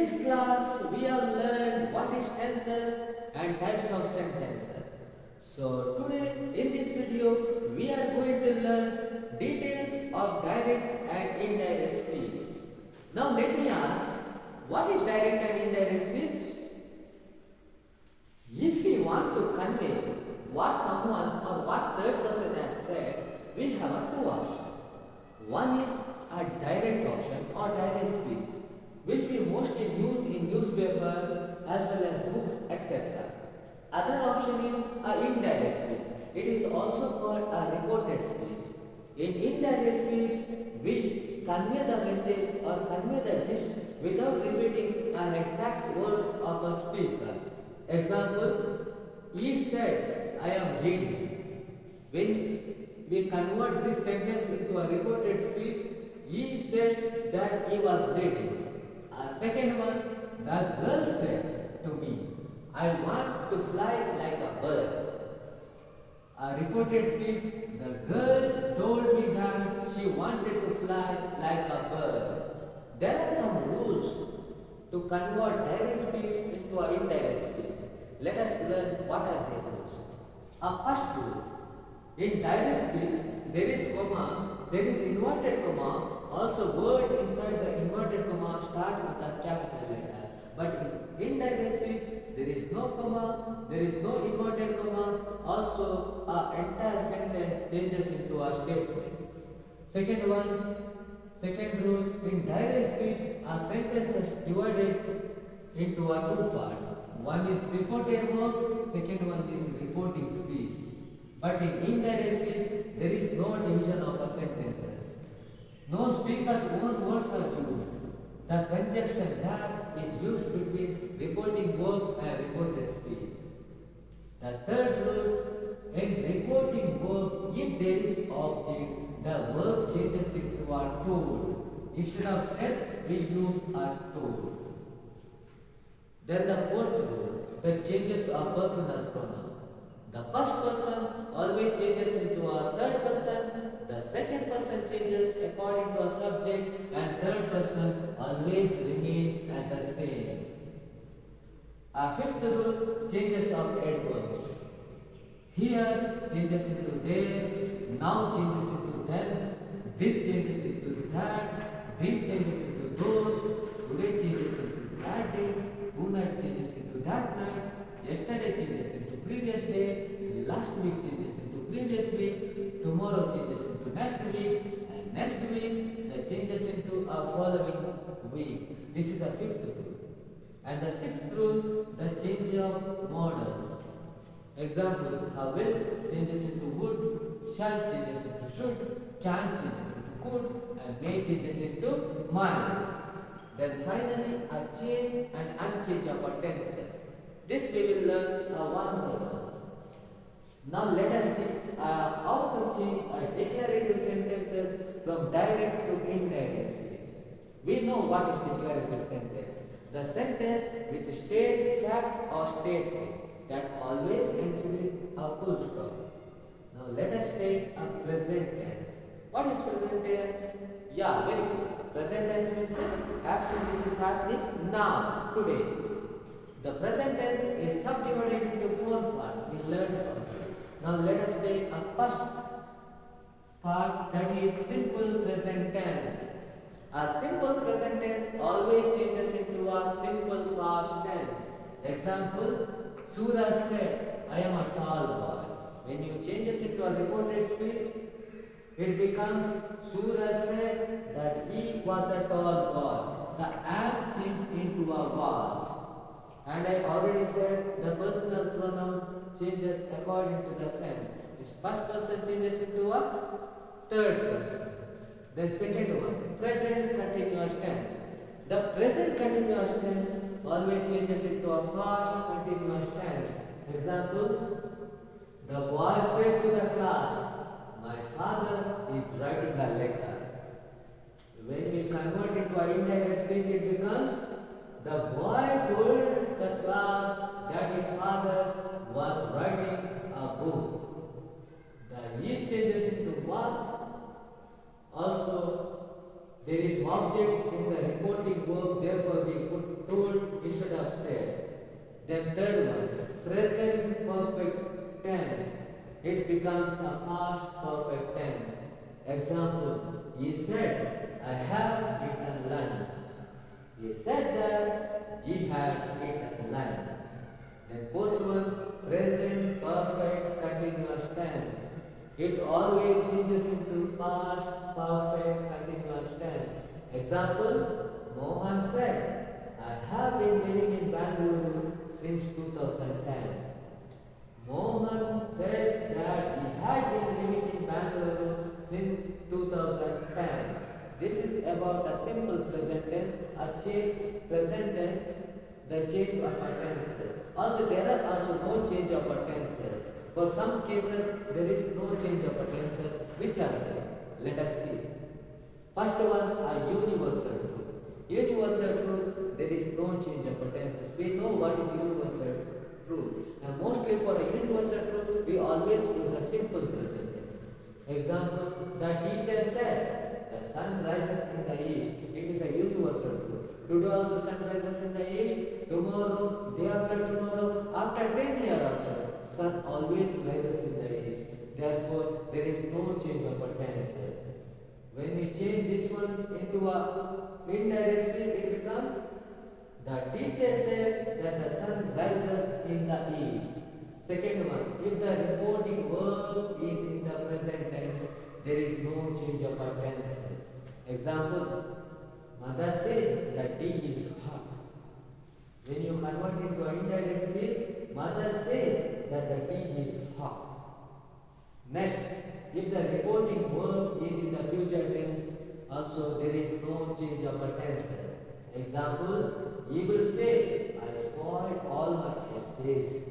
this class, we have learned what is tenses and types of sentences. So today in this video, we are going to learn details of direct and indirect speech. Now let me ask, what is direct and indirect speech? If we want to convey what someone or what third person has said, we have two options. One is a direct option or direct speech, which we mostly use in newspaper as well as books, etc. Other option is a indirect speech. It is also called a reported speech. In indirect speech, we convey the message or convey the gist without repeating an exact words of a speaker. Example, he said, I am reading. When we convert this sentence into a reported speech, he said that he was reading. A second one, the girl said to me, I want to fly like a bird. A reported speech, the girl told me that she wanted to fly like a bird. There are some rules to convert direct speech into an indirect speech. Let us learn what are the rules. A first rule. In direct speech, there is comma, there is inverted comma, also word inside the inverted comma start with a capital letter. But in indirect speech, there is no comma, there is no inverted comma, also an entire sentence changes into a statement. Second rule, in direct speech, a sentence is divided into a two parts. One is reported verb, second one is reporting speech. But in indirect speech, there is no division of a sentences. No speaker's own words are used. The conjunction that is used between reporting verb and reported speech. The third rule, in reporting verb, if there is object, the verb changes into a told. Instead of said, we use a told. Then the fourth rule, the changes a personal pronoun. The first person always changes into a third person, the second person changes according to a subject, and third person always remain as the same. A fifth rule, changes of adverbs. Here changes into there, now changes into then, this changes into that, this changes into those, today changes into that day, tonight changes into that night, yesterday changes into previous day, last week changes into previous week, tomorrow changes into next week, and next week the changes into a following week. This is the fifth rule. And the sixth rule, the change of modals. Example, will changes into would, shall changes into should, can changes into could, and may changes into might. Then finally, a change and unchange of tenses. This we will learn one by one. Now let us see how to change declarative sentences from direct to indirect speech. We know what is declarative sentence. The sentence which states fact or statement that always ends with a full stop. Now let us take a present tense. What is present tense? Yeah, very good. Present tense means action which is happening now, today. The present tense is subdivided into four parts. We learned from it. Now let us take a first part, that is simple present tense. A simple present tense always changes into a simple past tense. Example, Suraj said, I am a tall boy. When you change it into a reported speech, it becomes Suraj said that he was a tall boy. The am changed into a was. And I already said the personal pronoun changes according to the sense. Its first person changes into a third person. Then second one, present continuous tense. The present continuous tense always changes into a past continuous tense. Example, the boy said to the class, my father is writing a letter. When we convert into an indirect speech, it becomes, the boy told the class that his father was writing a book. The is changes into was. Also, There is object in the reporting verb, therefore we put told instead of said. Then third one, present perfect tense. It becomes a past perfect tense. Example, he said, I have eaten lunch. He said that he had eaten lunch. Then fourth one, present perfect continuous tense. It always changes into past perfect continuous tense. Example, Mohan said, I have been living in Bangalore since 2010. Mohan said that he had been living in Bangalore since 2010. This is about a simple present tense, a change present tense, the change of our tenses. Also, there are also no change of our tenses. For some cases, there is no change of our tenses. Which are they? Let us see. First one, a universal truth. Universal truth, there is no change of our tenses. We know what is universal truth. And mostly for a universal truth, we always use a simple present tense. Example, the teacher said, the sun rises in the east. It is a universal truth. Today also sun rises in the east. Tomorrow, day after tomorrow, after 10 years also, sun always rises in the east. Therefore, there is no change of our tenses. When we change this one into a indirect speech, it becomes the teacher said that the sun rises in the east. Second one, if the reporting verb is in the present tense, there is no change of our tenses. Example, mother says that tea is hot. When you convert into an indirect speech, mother says that the tea is hot. Next, if the reporting verb is in the future tense, also there is no change of our tenses. Example, he will say, I spoiled all my essays.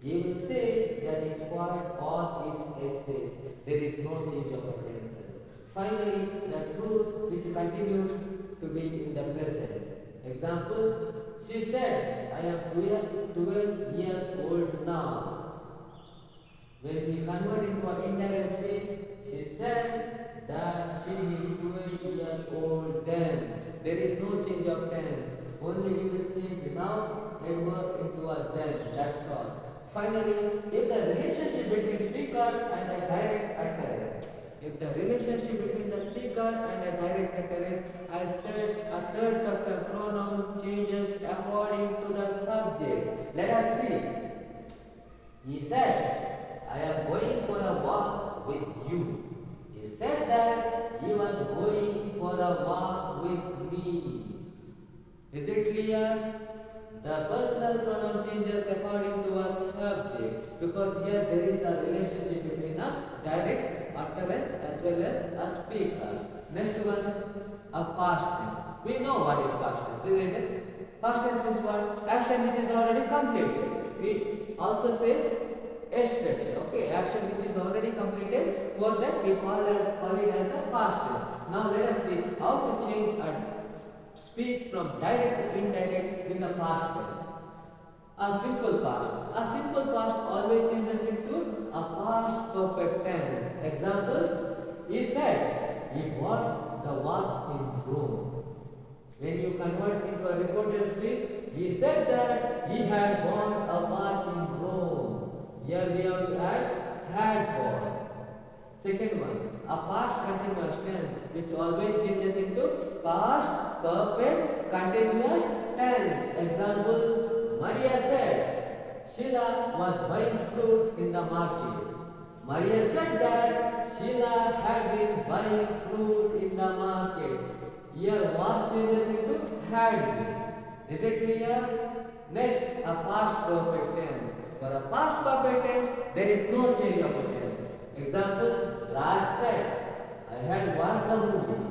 He will say that he spoiled all his essays. There is no change of our tenses. Finally, the truth which continues to be in the present. Example, she said, I am 12 years old now. When we convert into an indirect speech, she said that she is 12 years old then. There is no change of tense. Only we will change now and verb into a then. That's all. Finally, if the relationship between speaker and a direct utterance, if the relationship between the speaker and a direct utterance, I said a third person pronoun changes according to the subject. Let us see. He said, I am going for a walk with you. He said that he was going for a walk with me. Is it clear? The personal pronoun changes according to a subject because here there is a relationship between a direct utterance as well as a speaker. Next one, a past tense. We know what is past tense, isn't it? Past tense means what? Action which is already completed. We also says yesterday. Okay, action which is already completed. For that we call it as a past tense. Now let us see how to change a speech from direct to indirect in the past tense. A simple past. A simple past always changes into a past perfect tense. Example, he said he bought the watch in Rome. When you convert into a reported speech, he said that he had bought a watch in Rome. Here we have to add had bought. Second one, a past continuous tense which always changes into past perfect continuous tense. Example, Maria said Sheila was buying fruit in the market. Maria said that Sheila had been buying fruit in the market. Here was changes into had been. Is it clear? Next, a past perfect tense. For a past perfect tense, there is no change of a tense. Example, Raj said, I had watched the movie.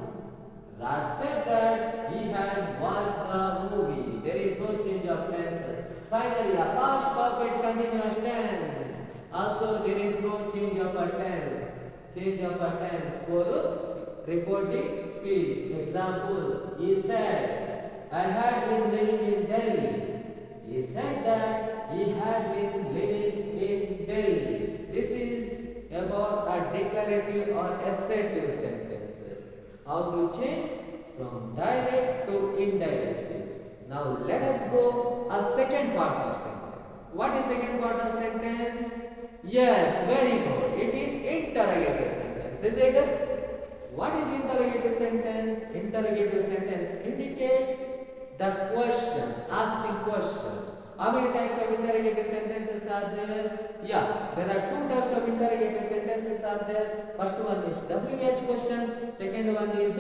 Raj said that he had watched the movie. There is no change of tenses. Finally, a past perfect continuous tense. Also, there is no change of a tense. Change of a tense for reporting speech. Example, he said, I had been living in Delhi. He said that he had been living in Delhi. This is about a declarative or assertive sentences. How to change? from direct to indirect speech. Now let us go a second part of sentence. What is second part of sentence? Yes, very good. It is interrogative sentence. Is it? What is interrogative sentence? Interrogative sentence indicate the questions, asking questions. How many types of interrogative sentences are there? Yeah, there are two types of interrogative sentences are there. First one is WH question. Second one is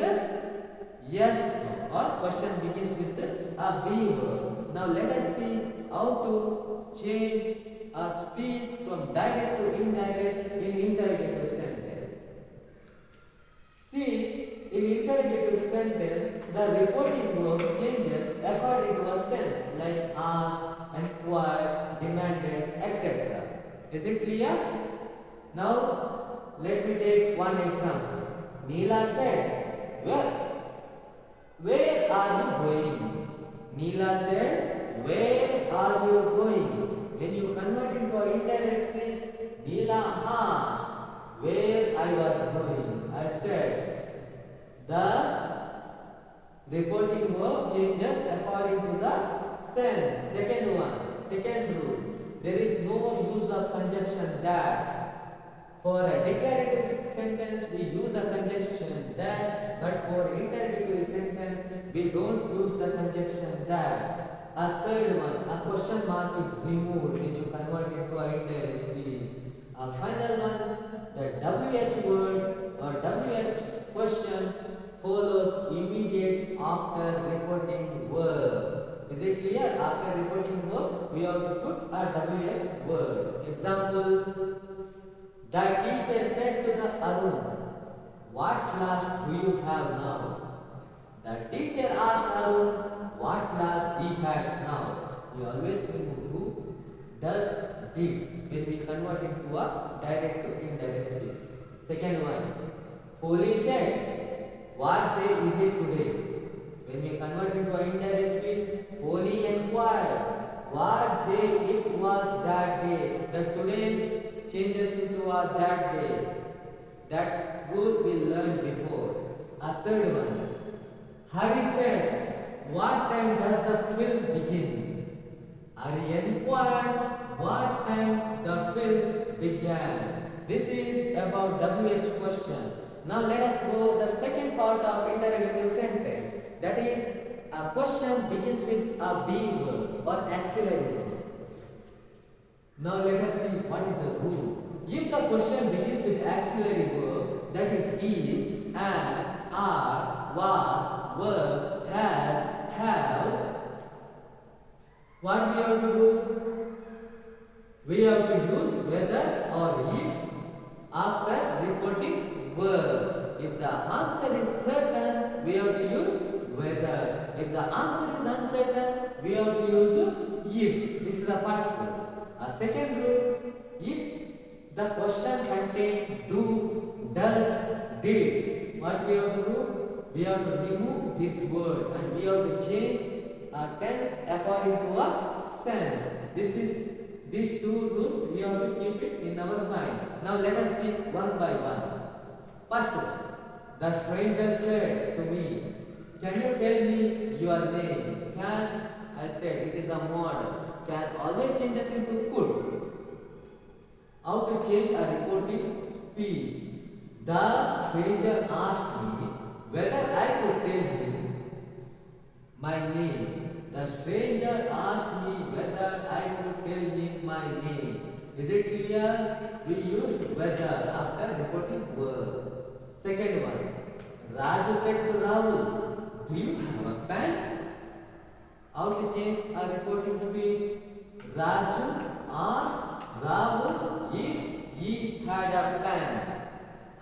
yes no, or question begins with a be verb. Now let us see how to change a speech from direct to indirect in interrogative sentence. See, in interrogative sentence, the reporting verb changes according to a sense like asked, inquired, demanded, etc. Is it clear? Now, let me take one example. Neela said, where are you going? Neela said, where are you going? When you convert into an indirect speech, Neela asked where I was going. I said, the reporting verb changes according to the sense. Second rule, there is no use of conjunction that. For a declarative sentence, we use a conjunction that, but for interrogative sentence, we don't use the conjunction that. A third one, a question mark is removed when you convert into an indirect speech. A final one, the WH word or WH question follows immediate after reporting verb. Is it clear? After reporting verb, we have to put a WH word. Example, the teacher said to the Arun, what class do you have now? The teacher asked Arun what class he had now. We always remove who, does, did when we convert into a direct to indirect speech. Second one, Polly said, what day is it today? When we convert into an indirect speech, Polly inquired what day it was that day. The today changes into a that day. That rule we learned before. A third one. Hari said, what time does the film begin? Hari inquired what time the film began. This is about WH question. Now let us go the second part of interrogative sentence. That is, a question begins with a be verb or auxiliary verb. Now let us see what is the rule. If the question begins with auxiliary verb, that is, am, are, was, were, has, have, what we have to do? We have to use whether or if after reporting verb. If the answer is certain, we have to use whether. If the answer is uncertain, we have to use if. This is the first rule. A second rule, if the question contains do, does, did, what we have to do? We have to remove this word and we have to change a tense according to a sense. These two rules we have to keep it in our mind. Now let us see one by one. First one, the stranger said to me, can you tell me your name? Can, I said, it is a model. Can always changes into could. How to change a reporting speech? The stranger asked me whether I could tell him my name. The stranger asked me whether I could tell him my name. Is it clear? We used whether after reporting verb. Second one, Raju said to Rahul, do you have a pen? How to change a reporting speech? Raju asked Rahul if he had a pen.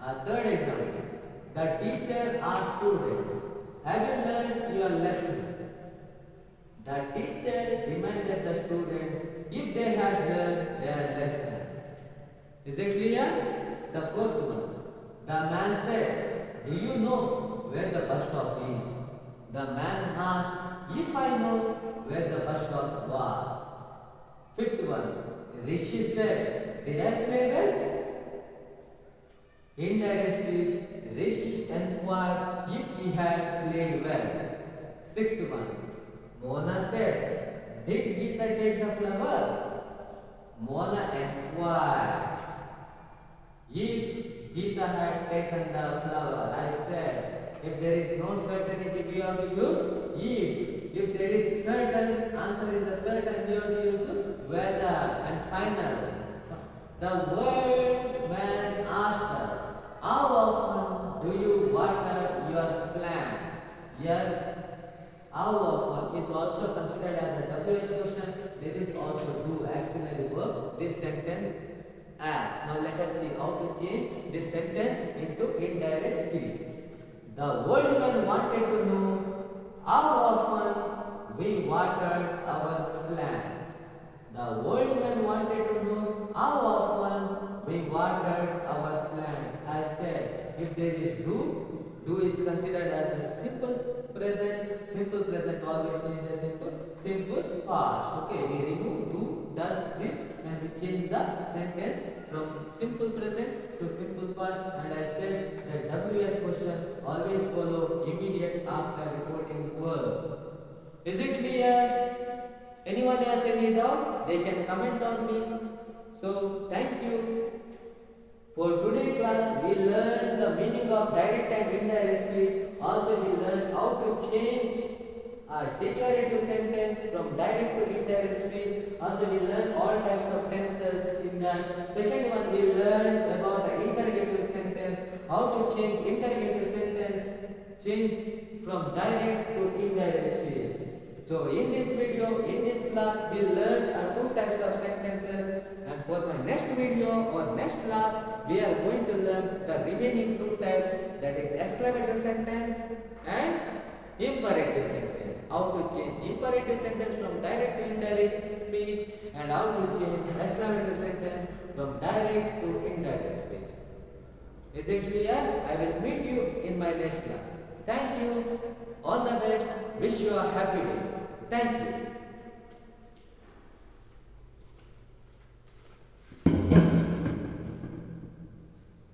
A third example, the teacher asked students, have you learned your lesson? The teacher demanded the students if they had learned their lesson. Is it clear? The fourth one, the man said, do you know where the bus stop is? The man asked if I know where the bus stop was. Fifth one, Rishi said, did I play well? Indirect speech, Rishi inquired if he had played well. Sixth one. Mona said, did Geeta take the flower? Mona inquired if Geeta had taken the flower. I said, if there is no certainty, we have to use if. If there is certain, answer is a certain, we have to use whether. And final. The word man asked us, how often do you water your plant? Here, how often is also considered as a WH question. There is also do auxiliary verb. This sentence as. Now let us see how to change this sentence into indirect speech. The old man wanted to know how often we watered our plants. The old man wanted to know how often we watered our plant. I said, if there is do is considered as a simple present. Simple present always changes into simple past. Okay, we remove do, does, this, and we change the sentence from simple present to simple past. And I said that WH question always follow immediate after reporting verb. Is it clear? Anyone has any doubt? They can comment on me. So thank you. For today's class, we learned the meaning of direct and indirect speech. Also, we learned how to change a declarative sentence from direct to indirect speech. Also, we learned all types of tenses in that. Second one, we learned about the interrogative sentence, how to change interrogative sentence, change from direct to indirect speech. So in this video, in this class, we learned two types of sentences, and for my next video or next class, we are going to learn the remaining two types, that is exclamative sentence and imperative sentence. How to change imperative sentence from direct to indirect speech, and how to change exclamative sentence from direct to indirect speech. Is it clear? I will meet you in my next class. Thank you. All the best. Wish you a happy day. Thank you.